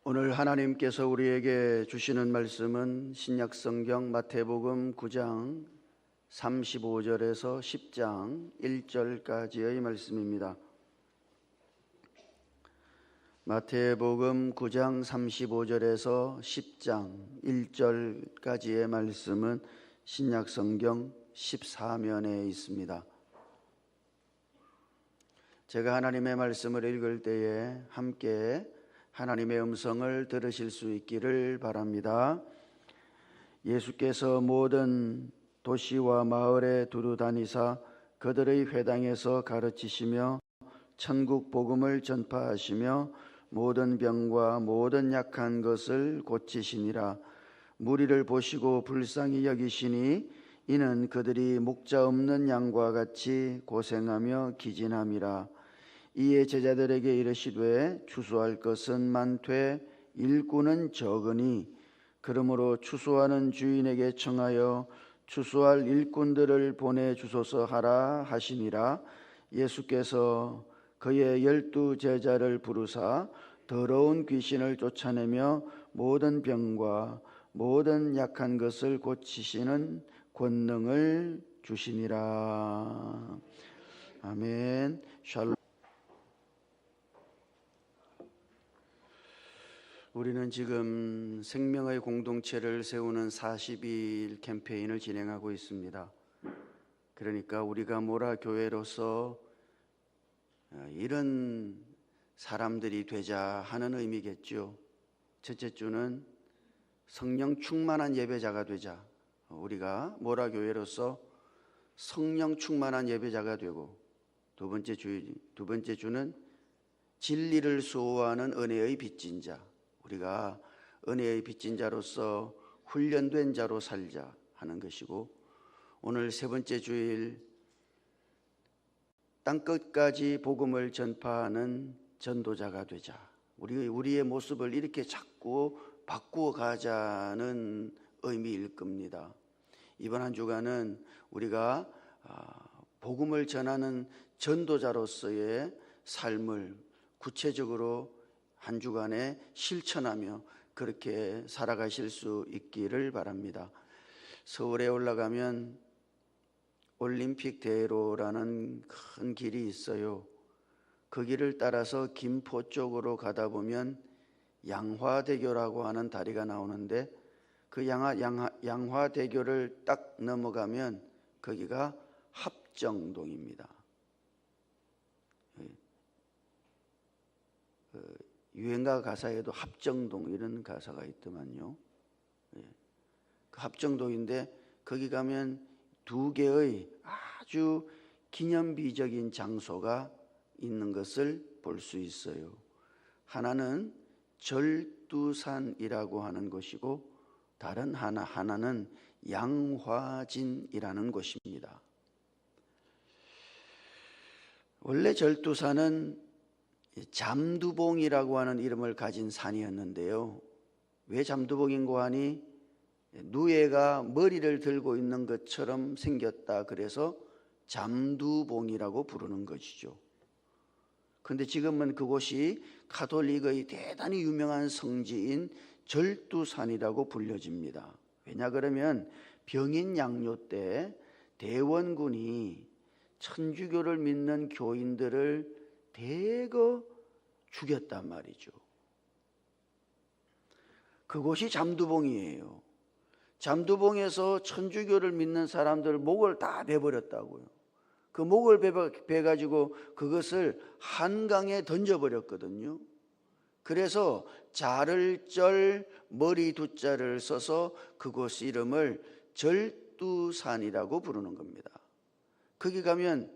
오늘 하나님께서 우리에게 주시는 말씀은 신약성경 마태복음 9장 35절에서 10장 1절까지의 말씀입니다. 마태복음 9장 35절에서 10장 1절까지의 말씀은 신약성경 14면에 있습니다. 제가 하나님의 말씀을 읽을 때에 함께 하나님의 음성을 들으실 수 있기를 바랍니다. 예수께서 모든 도시와 마을에 두루 다니사 그들의 회당에서 가르치시며 천국 복음을 전파하시며 모든 병과 모든 약한 것을 고치시니라. 무리를 보시고 불쌍히 여기시니 이는 그들이 목자 없는 양과 같이 고생하며 기진함이라. 이에 제자들에게 이르시되 추수할 것은 많되 일꾼은 적으니 그러므로 추수하는 주인에게 청하여 추수할 일꾼들을 보내주소서 하라 하시니라. 예수께서 그의 12 제자를 부르사 더러운 귀신을 쫓아내며 모든 병과 모든 약한 것을 고치시는 권능을 주시니라. 아멘. 샬롬. 우리는 지금 생명의 공동체를 세우는 42일 캠페인을 진행하고 있습니다. 그러니까 우리가 모라 교회로서 이런 사람들이 되자 하는 의미겠죠. 첫째 주는 성령 충만한 예배자가 되자. 우리가 모라 교회로서 성령 충만한 예배자가 되고, 두 번째 주는 진리를 수호하는 은혜의 빚진 자. 우리가 은혜의 빚진 자로서 훈련된 자로 살자 하는 것이고, 오늘 세 번째 주일 땅끝까지 복음을 전파하는 전도자가 되자. 우리의 모습을 이렇게 자꾸 바꾸어 가자는 의미일 겁니다. 이번 한 주간은 우리가 복음을 전하는 전도자로서의 삶을 구체적으로 한 주간에 실천하며 그렇게 살아가실 수 있기를 바랍니다. 서울에 올라가면 올림픽 대로라는 큰 길이 있어요. 그 길을 따라서 김포 쪽으로 가다 보면 양화대교라고 하는 다리가 나오는데, 그 양화대교를 딱 넘어가면 거기가 합정동입니다. 유행가 가사에도 합정동 이런 가사가 있더만요. 그 합정동인데 거기 가면 두 개의 아주 기념비적인 장소가 있는 것을 볼 수 있어요. 하나는 절두산이라고 하는 곳이고, 다른 하나는 양화진이라는 곳입니다. 원래 절두산은 잠두봉이라고 하는 이름을 가진 산이었는데요. 왜 잠두봉인고 하니 누에가 머리를 들고 있는 것처럼 생겼다, 그래서 잠두봉이라고 부르는 것이죠. 그런데 지금은 그곳이 가톨릭의 대단히 유명한 성지인 절두산이라고 불려집니다. 왜냐 그러면 병인 양요 때 대원군이 천주교를 믿는 교인들을 대거 죽였단 말이죠. 그곳이 잠두봉이에요. 잠두봉에서 천주교를 믿는 사람들 목을 다 베버렸다고요. 그 목을 베가지고 그것을 한강에 던져버렸거든요. 그래서 자를 머리 두 자를 써서 그곳 이름을 절두산이라고 부르는 겁니다. 거기 가면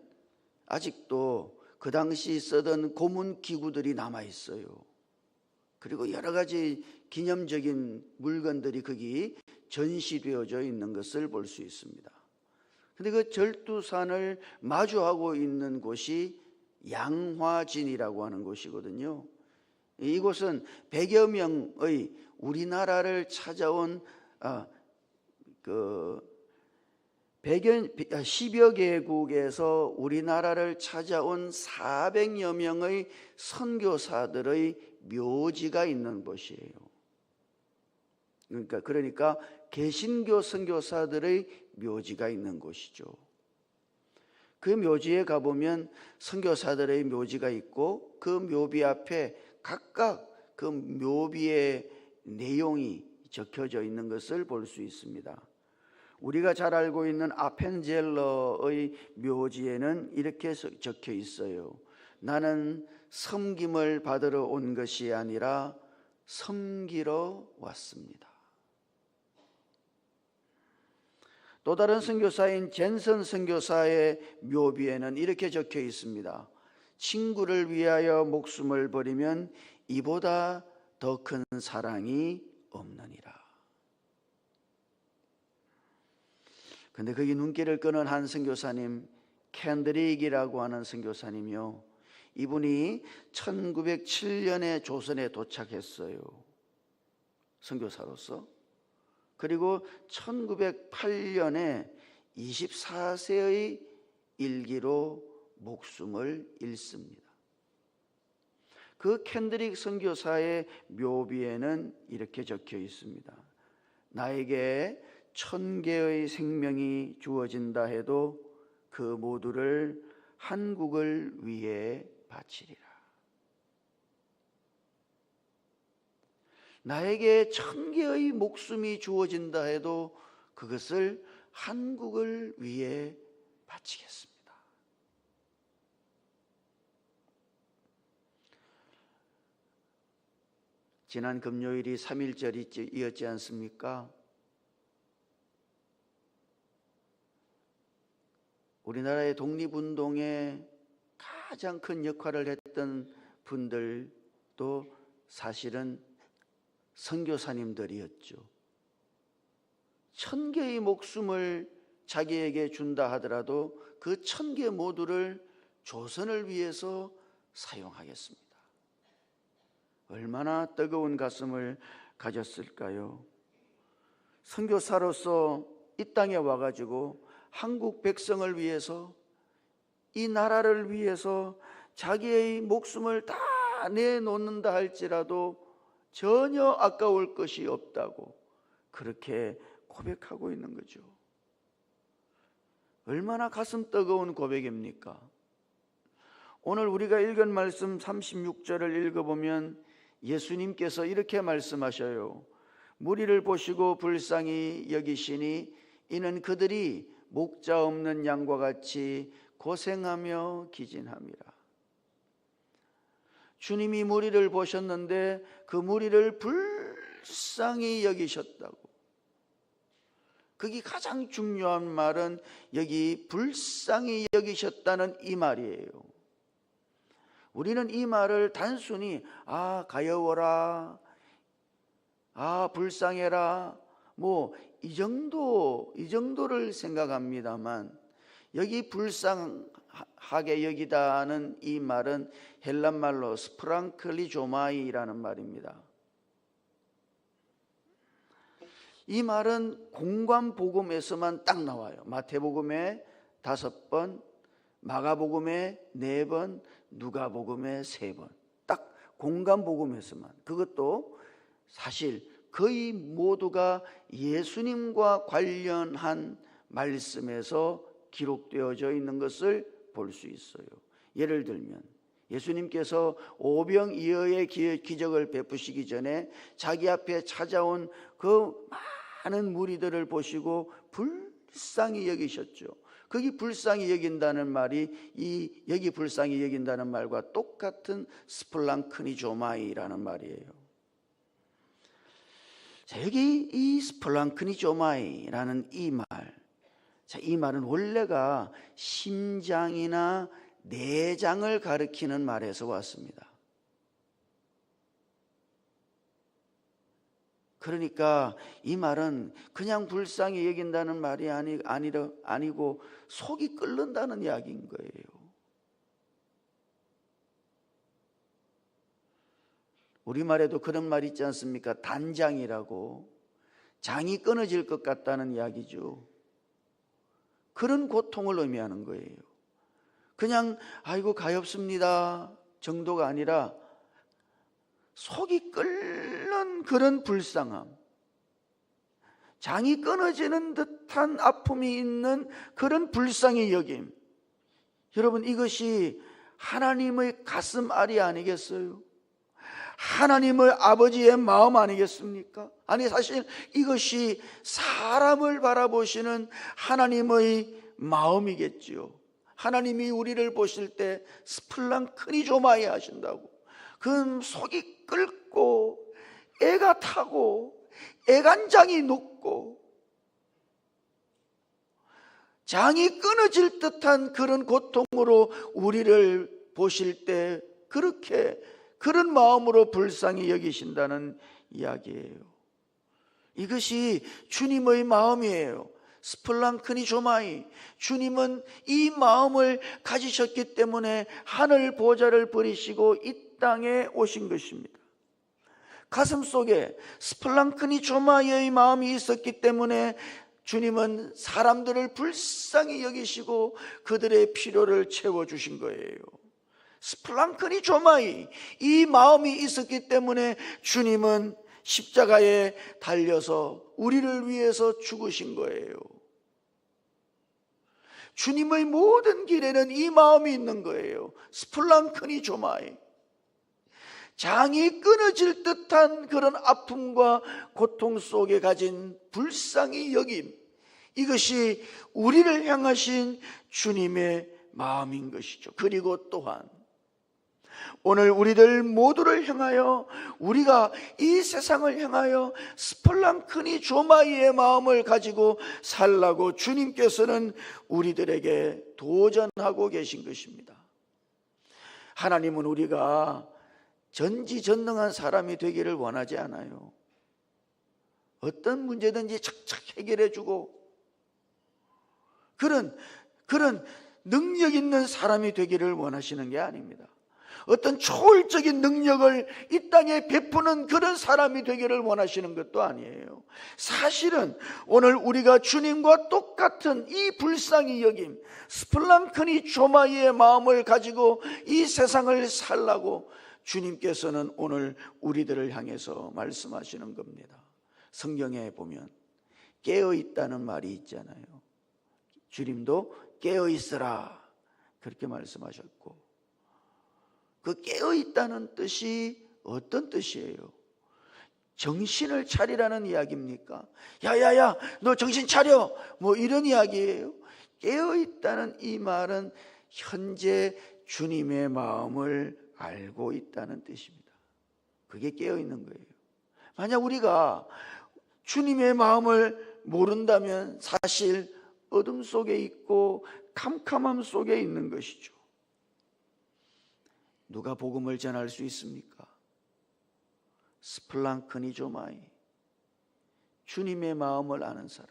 아직도 그 당시 쓰던 고문 기구들이 남아 있어요. 그리고 여러 가지 기념적인 물건들이 거기 전시되어져 있는 것을 볼 수 있습니다. 그런데 그 절두산을 마주하고 있는 곳이 양화진이라고 하는 곳이거든요. 이곳은 100여 명의 우리나라를 찾아온 10여 개국에서 우리나라를 찾아온 400여 명의 선교사들의 묘지가 있는 곳이에요. 그러니까 개신교 선교사들의 묘지가 있는 곳이죠. 그 묘지에 가보면 선교사들의 묘지가 있고 그 묘비 앞에 각각 그 묘비의 내용이 적혀져 있는 것을 볼 수 있습니다. 우리가 잘 알고 있는 아펜젤러의 묘지에는 이렇게 적혀 있어요. 나는 섬김을 받으러 온 것이 아니라 섬기러 왔습니다. 또 다른 선교사인 젠슨 선교사의 묘비에는 이렇게 적혀 있습니다. 친구를 위하여 목숨을 버리면 이보다 더 큰 사랑이 없느니라. 근데 거기 눈길을 끄는 한 선교사님, 캔드릭이라고 하는 선교사님이요, 이분이 1907년에 조선에 도착했어요, 선교사로서. 그리고 1908년에 24세의 일기로 목숨을 잃습니다. 그 캔드릭 선교사의 묘비에는 이렇게 적혀 있습니다. 나에게 1000개의 생명이 주어진다 해도 그 모두를 한국을 위해 바치리라. 나에게 1000개의 목숨이 주어진다 해도 그것을 한국을 위해 바치겠습니다. 지난 금요일이 3.1절이었지 않습니까? 우리나라의 독립운동에 가장 큰 역할을 했던 분들도 사실은 선교사님들이었죠. 1000개의 목숨을 자기에게 준다 하더라도 그 1000개 모두를 조선을 위해서 사용하겠습니다. 얼마나 뜨거운 가슴을 가졌을까요? 선교사로서 이 땅에 와가지고 한국 백성을 위해서, 이 나라를 위해서 자기의 목숨을 다 내놓는다 할지라도 전혀 아까울 것이 없다고 그렇게 고백하고 있는 거죠. 얼마나 가슴 뜨거운 고백입니까? 오늘 우리가 읽은 말씀 36절을 읽어보면 예수님께서 이렇게 말씀하셔요. 무리를 보시고 불쌍히 여기시니 이는 그들이 목자 없는 양과 같이 고생하며 기진함이라. 주님이 무리를 보셨는데 그 무리를 불쌍히 여기셨다고. 그게 가장 중요한 말은 여기 불쌍히 여기셨다는 이 말이에요. 우리는 이 말을 단순히 가여워라, 불쌍해라, 이 정도를 생각합니다만, 여기 불쌍하게 여기다는 이 말은 헬란말로 스프랑클리조마이라는 말입니다. 이 말은 공관복음에서만 딱 나와요. 마태복음에 5번, 마가복음에 4번, 누가복음에 3번. 딱 공관복음에서만. 그것도 사실 거의 모두가 예수님과 관련한 말씀에서 기록되어져 있는 것을 볼 수 있어요. 예를 들면 예수님께서 오병이어의 기적을 베푸시기 전에 자기 앞에 찾아온 그 많은 무리들을 보시고 불쌍히 여기셨죠. 거기 불쌍히 여긴다는 말이 여기 불쌍히 여긴다는 말과 똑같은 스플랑크니조마이라는 말이에요. 자, 여기 이 스플랑크니조마이라는 이 말, 이 말은 원래가 심장이나 내장을 가리키는 말에서 왔습니다. 그러니까 이 말은 그냥 불쌍히 여긴다는 말이 아니고 속이 끓는다는 이야기인 거예요. 우리말에도 그런 말 있지 않습니까? 단장이라고. 장이 끊어질 것 같다는 이야기죠. 그런 고통을 의미하는 거예요. 그냥 아이고 가엾습니다 정도가 아니라 속이 끓는 그런 불쌍함, 장이 끊어지는 듯한 아픔이 있는 그런 불쌍히 여김. 여러분, 이것이 하나님의 가슴 알이 아니겠어요? 하나님의 아버지의 마음 아니겠습니까? 아니, 사실 이것이 사람을 바라보시는 하나님의 마음이겠지요. 하나님이 우리를 보실 때 스플랑크니조마이 하신다고. 그 속이 끓고 애가 타고 애간장이 녹고 장이 끊어질 듯한 그런 고통으로 우리를 보실 때 그렇게 그런 마음으로 불쌍히 여기신다는 이야기예요. 이것이 주님의 마음이에요. 스플랑크니조마이. 주님은 이 마음을 가지셨기 때문에 하늘 보좌를 버리시고 이 땅에 오신 것입니다. 가슴 속에 스플랑크니조마이의 마음이 있었기 때문에 주님은 사람들을 불쌍히 여기시고 그들의 필요를 채워주신 거예요. 스플랑크니조마이, 이 마음이 있었기 때문에 주님은 십자가에 달려서 우리를 위해서 죽으신 거예요. 주님의 모든 길에는 이 마음이 있는 거예요. 스플랑크니조마이. 장이 끊어질 듯한 그런 아픔과 고통 속에 가진 불쌍히 여김, 이것이 우리를 향하신 주님의 마음인 것이죠. 그리고 또한 오늘 우리들 모두를 향하여, 우리가 이 세상을 향하여 스플랑크니조마이의 마음을 가지고 살라고 주님께서는 우리들에게 도전하고 계신 것입니다. 하나님은 우리가 전지전능한 사람이 되기를 원하지 않아요. 어떤 문제든지 착착 해결해 주고 그런 능력 있는 사람이 되기를 원하시는 게 아닙니다. 어떤 초월적인 능력을 이 땅에 베푸는 그런 사람이 되기를 원하시는 것도 아니에요. 사실은 오늘 우리가 주님과 똑같은 이 불쌍히 여김, 스플랑크니조마이의 마음을 가지고 이 세상을 살라고 주님께서는 오늘 우리들을 향해서 말씀하시는 겁니다. 성경에 보면 깨어있다는 말이 있잖아요. 주님도 깨어있으라 그렇게 말씀하셨고, 그 깨어있다는 뜻이 어떤 뜻이에요? 정신을 차리라는 이야기입니까? 야야야 너 정신 차려, 뭐 이런 이야기예요? 깨어있다는 이 말은 현재 주님의 마음을 알고 있다는 뜻입니다. 그게 깨어있는 거예요. 만약 우리가 주님의 마음을 모른다면 사실 어둠 속에 있고 캄캄함 속에 있는 것이죠. 누가 복음을 전할 수 있습니까? 스플랑크니조마이, 주님의 마음을 아는 사람.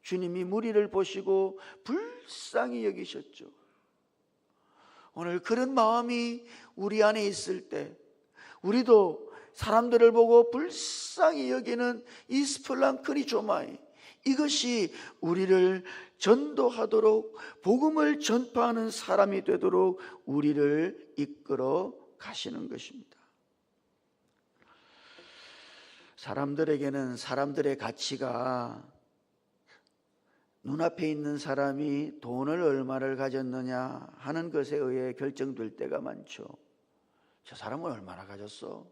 주님이 무리를 보시고 불쌍히 여기셨죠. 오늘 그런 마음이 우리 안에 있을 때 우리도 사람들을 보고 불쌍히 여기는 이 스플랑크니조마이, 이것이 우리를 전도하도록 복음을 전파하는 사람이 되도록 우리를 이끌어 가시는 것입니다. 사람들에게는 사람들의 가치가 눈앞에 있는 사람이 돈을 얼마를 가졌느냐 하는 것에 의해 결정될 때가 많죠. 저 사람은 얼마나 가졌어?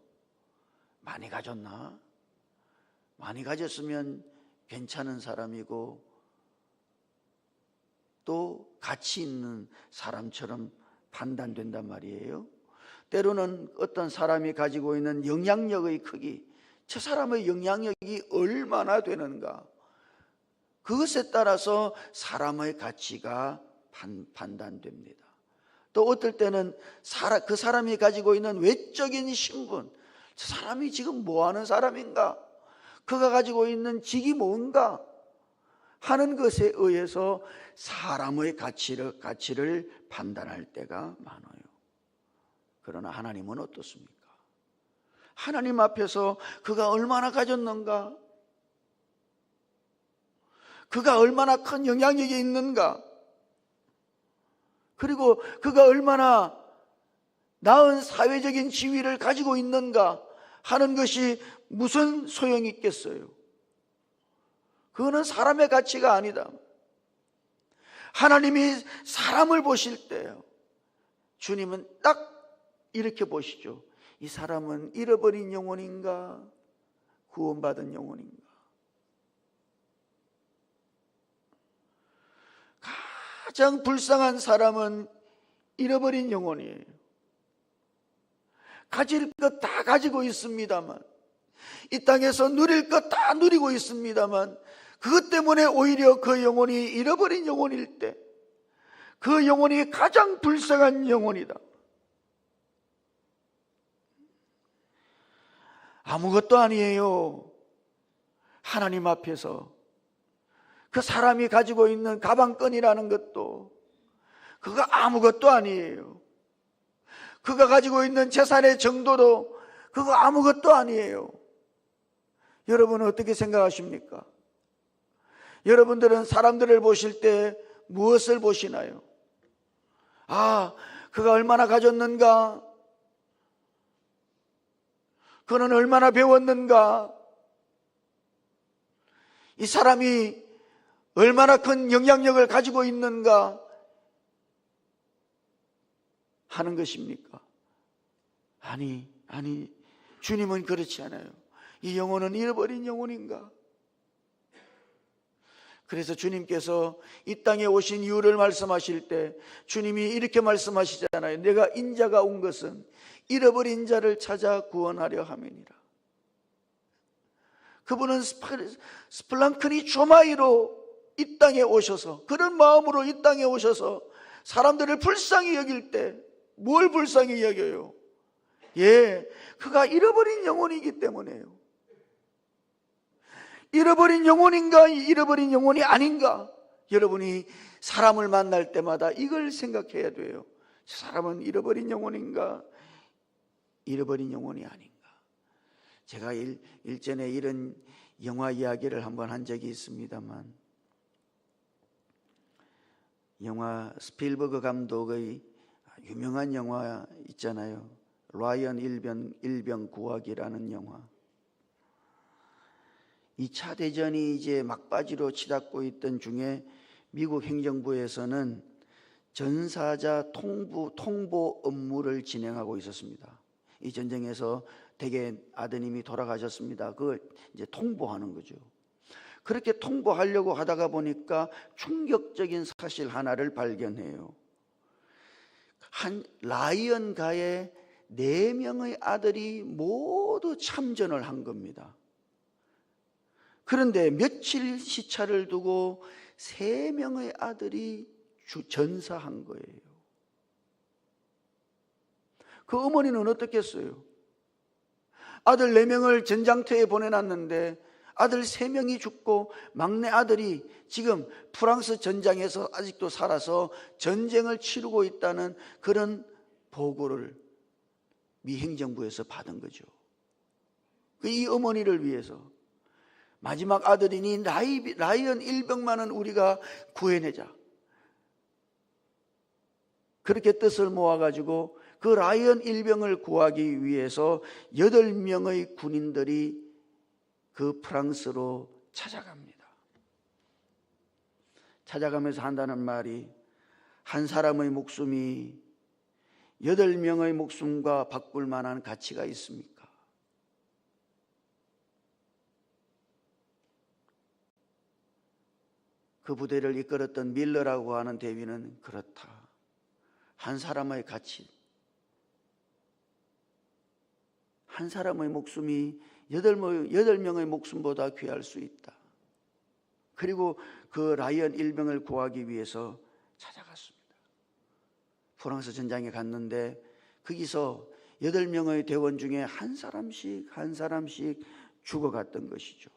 많이 가졌나? 많이 가졌으면 괜찮은 사람이고 또 가치 있는 사람처럼 판단된단 말이에요. 때로는 어떤 사람이 가지고 있는 영향력의 크기, 저 사람의 영향력이 얼마나 되는가, 그것에 따라서 사람의 가치가 판단됩니다. 또 어떨 때는 그 사람이 가지고 있는 외적인 신분, 저 사람이 지금 뭐하는 사람인가, 그가 가지고 있는 직이 뭔가 하는 것에 의해서 사람의 가치를 판단할 때가 많아요. 그러나 하나님은 어떻습니까? 하나님 앞에서 그가 얼마나 가졌는가, 그가 얼마나 큰 영향력이 있는가, 그리고 그가 얼마나 나은 사회적인 지위를 가지고 있는가 하는 것이 무슨 소용이 있겠어요? 그거는 사람의 가치가 아니다. 하나님이 사람을 보실 때요, 주님은 딱 이렇게 보시죠. 이 사람은 잃어버린 영혼인가, 구원받은 영혼인가. 가장 불쌍한 사람은 잃어버린 영혼이에요. 가질 것 다 가지고 있습니다만, 이 땅에서 누릴 것 다 누리고 있습니다만, 그것 때문에 오히려 그 영혼이 잃어버린 영혼일 때, 그 영혼이 가장 불쌍한 영혼이다. 아무것도 아니에요. 하나님 앞에서 그 사람이 가지고 있는 가방끈이라는 것도 그거 아무것도 아니에요. 그가 가지고 있는 재산의 정도도 그거 아무것도 아니에요. 여러분은 어떻게 생각하십니까? 여러분들은 사람들을 보실 때 무엇을 보시나요? 아, 그가 얼마나 가졌는가? 그는 얼마나 배웠는가? 이 사람이 얼마나 큰 영향력을 가지고 있는가 하는 것입니까? 아니, 주님은 그렇지 않아요. 이 영혼은 잃어버린 영혼인가? 그래서 주님께서 이 땅에 오신 이유를 말씀하실 때 주님이 이렇게 말씀하시잖아요. 내가 인자가 온 것은 잃어버린 자를 찾아 구원하려 함이니라. 그분은 스플랑크니 조마이로 이 땅에 오셔서, 그런 마음으로 이 땅에 오셔서 사람들을 불쌍히 여길 때 뭘 불쌍히 여겨요? 예, 그가 잃어버린 영혼이기 때문에요. 잃어버린 영혼인가, 잃어버린 영혼이 아닌가? 여러분이 사람을 만날 때마다 이걸 생각해야 돼요. 저 사람은 잃어버린 영혼인가, 잃어버린 영혼이 아닌가? 제가 일전에 이런 영화 이야기를 한번 한 적이 있습니다만, 영화 스필버그 감독의 유명한 영화 있잖아요. 라이언 일병 구하기라는 영화. 2차 대전이 이제 막바지로 치닫고 있던 중에 미국 행정부에서는 전사자 통보 업무를 진행하고 있었습니다. 이 전쟁에서 대개 아드님이 돌아가셨습니다. 그걸 이제 통보하는 거죠. 그렇게 통보하려고 하다가 보니까 충격적인 사실 하나를 발견해요. 한 라이언가에 4명의 아들이 모두 참전을 한 겁니다. 그런데 며칠 시차를 두고 3명의 아들이 전사한 거예요. 그 어머니는 어떻겠어요? 아들 4명을 전장터에 보내놨는데 아들 3명이 죽고 막내 아들이 지금 프랑스 전장에서 아직도 살아서 전쟁을 치르고 있다는 그런 보고를 미 행정부에서 받은 거죠. 이 어머니를 위해서 마지막 아들이니 라이언 일병만은 우리가 구해내자, 그렇게 뜻을 모아가지고 그 라이언 일병을 구하기 위해서 8명의 군인들이 그 프랑스로 찾아갑니다. 찾아가면서 한다는 말이, 한 사람의 목숨이 8명의 목숨과 바꿀 만한 가치가 있습니까? 그 부대를 이끌었던 밀러라고 하는 대위는 그렇다. 한 사람의 가치, 한 사람의 목숨이 8명의 목숨보다 귀할 수 있다. 그리고 그 라이언 일병을 구하기 위해서 찾아갔습니다. 프랑스 전장에 갔는데 거기서 8명의 대원 중에 한 사람씩 죽어갔던 것이죠.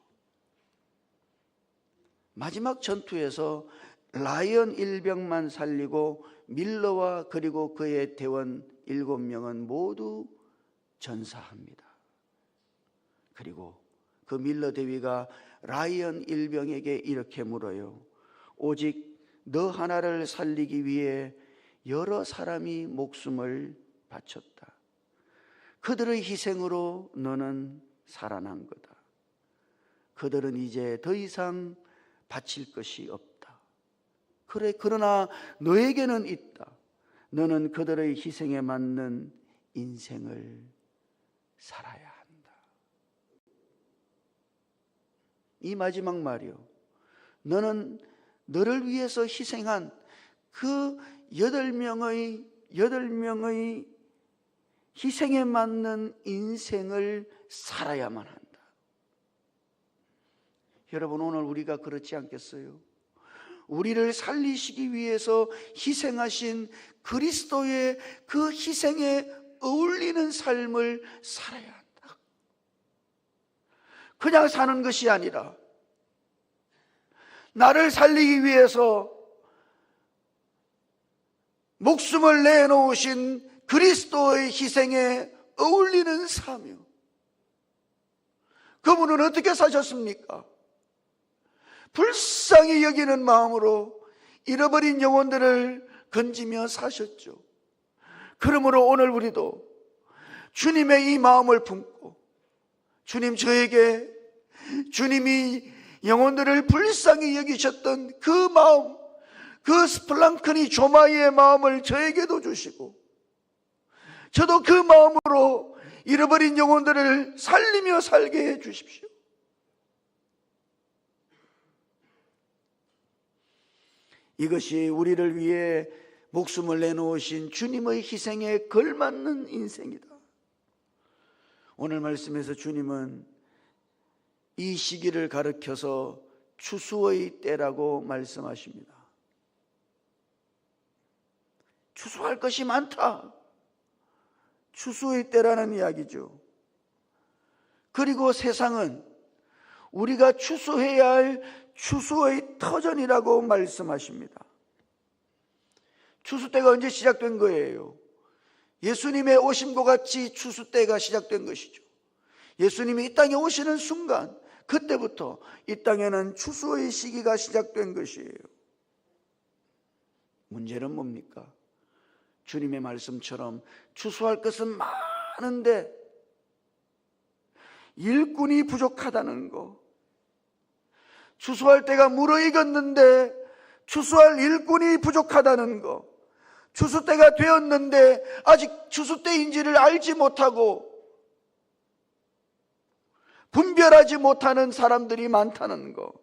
마지막 전투에서 라이언 일병만 살리고 밀러와 그리고 그의 대원 7명은 모두 전사합니다. 그리고 그 밀러 대위가 라이언 일병에게 이렇게 물어요. 오직 너 하나를 살리기 위해 여러 사람이 목숨을 바쳤다. 그들의 희생으로 너는 살아난 거다. 그들은 이제 더 이상 바칠 것이 없다. 그래, 그러나 너에게는 있다. 너는 그들의 희생에 맞는 인생을 살아야 한다. 이 마지막 말이요. 너는 너를 위해서 희생한 그 8명의 희생에 맞는 인생을 살아야만 한다. 여러분, 오늘 우리가 그렇지 않겠어요? 우리를 살리시기 위해서 희생하신 그리스도의 그 희생에 어울리는 삶을 살아야 한다. 그냥 사는 것이 아니라 나를 살리기 위해서 목숨을 내놓으신 그리스도의 희생에 어울리는 사며, 그분은 어떻게 사셨습니까? 불쌍히 여기는 마음으로 잃어버린 영혼들을 건지며 사셨죠. 그러므로 오늘 우리도 주님의 이 마음을 품고, 주님, 저에게 주님이 영혼들을 불쌍히 여기셨던 그 마음, 그 스플랑크니 조마이의 마음을 저에게도 주시고, 저도 그 마음으로 잃어버린 영혼들을 살리며 살게 해 주십시오. 이것이 우리를 위해 목숨을 내놓으신 주님의 희생에 걸맞는 인생이다. 오늘 말씀에서 주님은 이 시기를 가리켜서 추수의 때라고 말씀하십니다. 추수할 것이 많다. 추수의 때라는 이야기죠. 그리고 세상은 우리가 추수해야 할 추수의 터전이라고 말씀하십니다. 추수 때가 언제 시작된 거예요? 예수님의 오심과 같이 추수 때가 시작된 것이죠. 예수님이 이 땅에 오시는 순간, 그때부터 이 땅에는 추수의 시기가 시작된 것이에요. 문제는 뭡니까? 주님의 말씀처럼 추수할 것은 많은데 일꾼이 부족하다는 거, 추수할 때가 무르익었는데 추수할 일꾼이 부족하다는 거, 추수 때가 되었는데 아직 추수 때인지를 알지 못하고 분별하지 못하는 사람들이 많다는 거.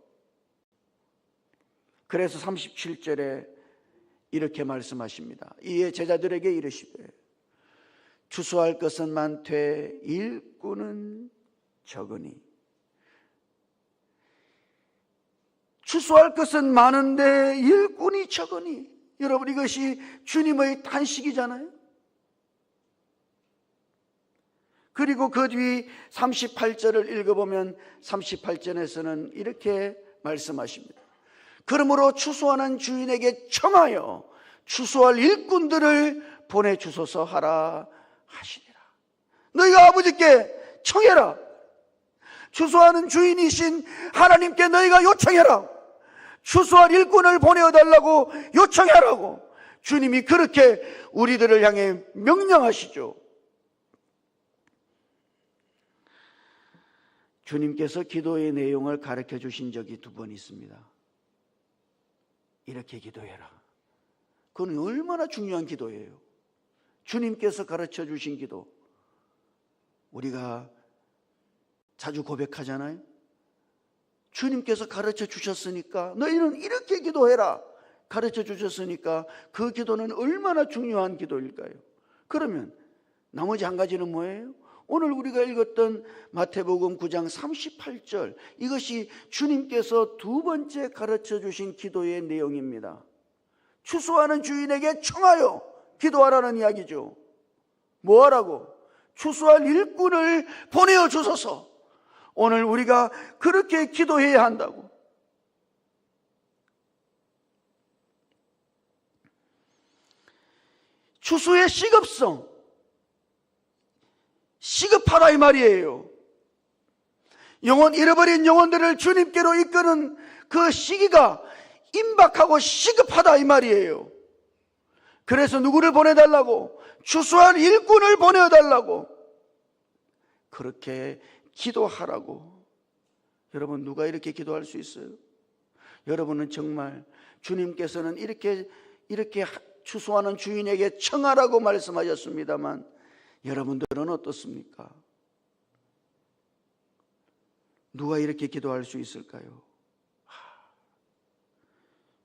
그래서 37절에 이렇게 말씀하십니다. 이에 제자들에게 이르시되 추수할 것은 많되 일꾼은 적으니. 추수할 것은 많은데 일꾼이 적으니. 여러분, 이것이 주님의 탄식이잖아요. 그리고 그 뒤 38절을 읽어보면 38절에서는 이렇게 말씀하십니다. 그러므로 추수하는 주인에게 청하여 추수할 일꾼들을 보내주소서 하라 하시니라. 너희가 아버지께 청해라. 추수하는 주인이신 하나님께 너희가 요청해라. 추수할 일꾼을 보내어달라고 요청하라고 주님이 그렇게 우리들을 향해 명령하시죠. 주님께서 기도의 내용을 가르쳐 주신 적이 2번 있습니다. 이렇게 기도해라. 그건 얼마나 중요한 기도예요. 주님께서 가르쳐 주신 기도, 우리가 자주 고백하잖아요. 주님께서 가르쳐 주셨으니까 너희는 이렇게 기도해라 가르쳐 주셨으니까 그 기도는 얼마나 중요한 기도일까요? 그러면 나머지 한 가지는 뭐예요? 오늘 우리가 읽었던 마태복음 9장 38절, 이것이 주님께서 2번째 가르쳐 주신 기도의 내용입니다. 추수하는 주인에게 청하여 기도하라는 이야기죠. 뭐 하라고? 추수할 일꾼을 보내어 주소서. 오늘 우리가 그렇게 기도해야 한다고. 추수의 시급성, 시급하다 이 말이에요. 잃어버린 영혼들을 주님께로 이끄는 그 시기가 임박하고 시급하다 이 말이에요. 그래서 누구를 보내달라고? 추수할 일꾼을 보내달라고 그렇게 기도하라고. 여러분, 누가 이렇게 기도할 수 있어요? 여러분은 정말 주님께서는 이렇게 추수하는 주인에게 청하라고 말씀하셨습니다만 여러분들은 어떻습니까? 누가 이렇게 기도할 수 있을까요?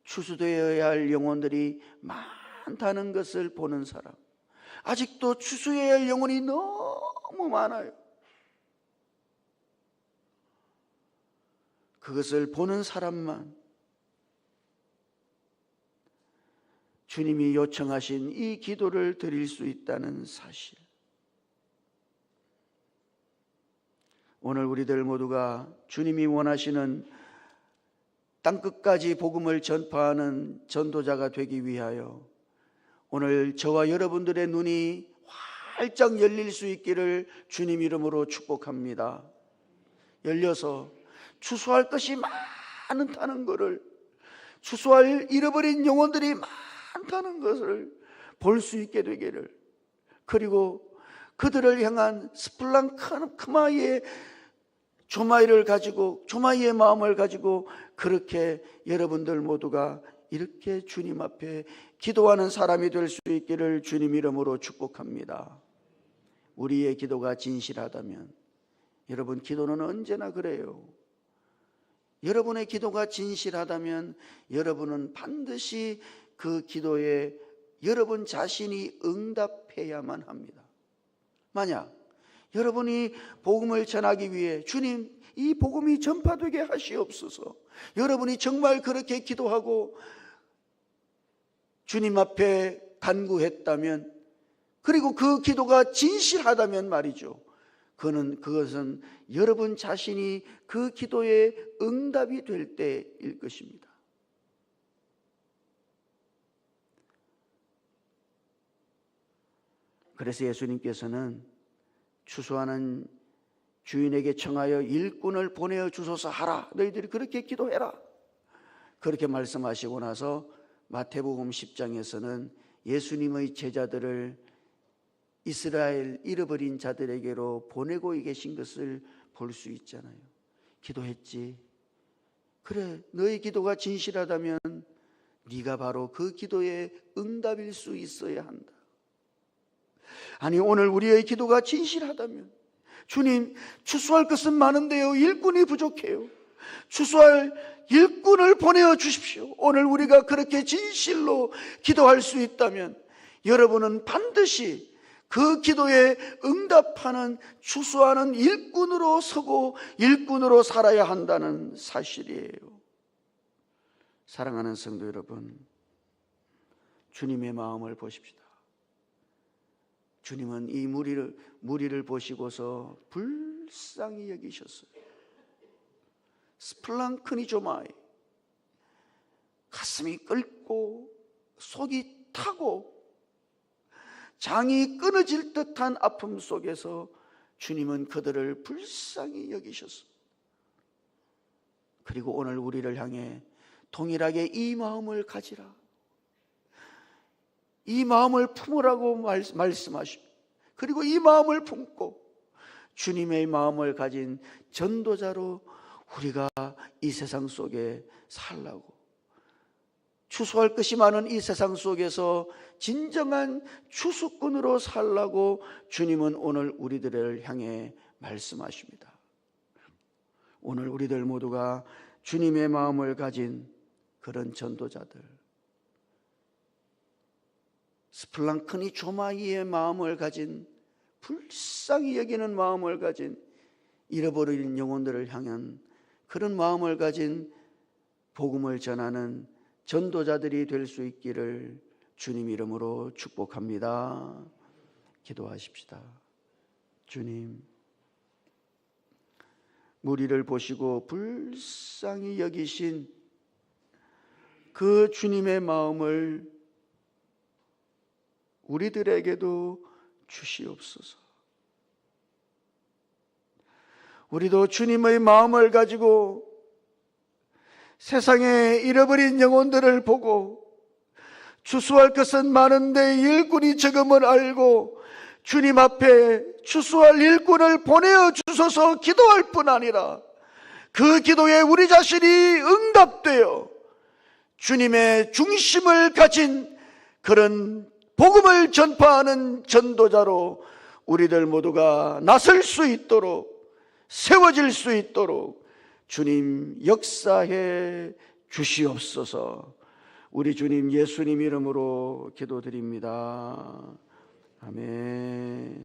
추수되어야 할 영혼들이 많다는 것을 보는 사람, 아직도 추수해야 할 영혼이 너무 많아요. 그것을 보는 사람만 주님이 요청하신 이 기도를 드릴 수 있다는 사실. 오늘 우리들 모두가 주님이 원하시는 땅끝까지 복음을 전파하는 전도자가 되기 위하여 오늘 저와 여러분들의 눈이 활짝 열릴 수 있기를 주님 이름으로 축복합니다. 열려서 추수할 것이 많다는 것을, 추수할 잃어버린 영혼들이 많다는 것을 볼 수 있게 되기를, 그리고 그들을 향한 스플랑크마의 조마이의 마음을 가지고 그렇게 여러분들 모두가 이렇게 주님 앞에 기도하는 사람이 될 수 있기를 주님 이름으로 축복합니다. 우리의 기도가 진실하다면, 여러분 기도는 언제나 그래요. 여러분의 기도가 진실하다면 여러분은 반드시 그 기도에 여러분 자신이 응답해야만 합니다. 만약 여러분이 복음을 전하기 위해 주님 이 복음이 전파되게 하시옵소서, 여러분이 정말 그렇게 기도하고 주님 앞에 간구했다면, 그리고 그 기도가 진실하다면 말이죠, 그것은 여러분 자신이 그 기도에 응답이 될 때일 것입니다. 그래서 예수님께서는 추수하는 주인에게 청하여 일꾼을 보내어 주소서 하라, 너희들이 그렇게 기도해라, 그렇게 말씀하시고 나서 마태복음 10장에서는 예수님의 제자들을 이스라엘 잃어버린 자들에게로 보내고 계신 것을 볼 수 있잖아요. 기도했지, 그래 너희 기도가 진실하다면 네가 바로 그 기도의 응답일 수 있어야 한다. 아니, 오늘 우리의 기도가 진실하다면, 주님 추수할 것은 많은데요 일꾼이 부족해요, 추수할 일꾼을 보내어 주십시오. 오늘 우리가 그렇게 진실로 기도할 수 있다면 여러분은 반드시 그 기도에 응답하는 추수하는 일꾼으로 서고 일꾼으로 살아야 한다는 사실이에요. 사랑하는 성도 여러분, 주님의 마음을 보십시다. 주님은 이 무리를 보시고서 불쌍히 여기셨어요. 스플랑크니조마이, 가슴이 끓고 속이 타고 장이 끊어질 듯한 아픔 속에서 주님은 그들을 불쌍히 여기셨어요. 그리고 오늘 우리를 향해 동일하게 이 마음을 가지라, 이 마음을 품으라고 말씀하십니다. 그리고 이 마음을 품고 주님의 마음을 가진 전도자로 우리가 이 세상 속에 살라고, 추수할 것이 많은 이 세상 속에서 진정한 추수꾼으로 살라고 주님은 오늘 우리들을 향해 말씀하십니다. 오늘 우리들 모두가 주님의 마음을 가진 그런 전도자들, 스플랑크니 조마이의 마음을 가진, 불쌍히 여기는 마음을 가진, 잃어버린 영혼들을 향한 그런 마음을 가진 복음을 전하는 전도자들이 될 수 있기를 주님 이름으로 축복합니다. 기도하십시다. 주님, 무리를 보시고 불쌍히 여기신 그 주님의 마음을 우리들에게도 주시옵소서. 우리도 주님의 마음을 가지고 세상에 잃어버린 영혼들을 보고 추수할 것은 많은데 일꾼이 적음을 알고 주님 앞에 추수할 일꾼을 보내어 주소서 기도할 뿐 아니라 그 기도에 우리 자신이 응답되어 주님의 중심을 가진 그런 복음을 전파하는 전도자로 우리들 모두가 나설 수 있도록, 세워질 수 있도록 주님 역사해 주시옵소서. 우리 주님 예수님 이름으로 기도드립니다. 아멘.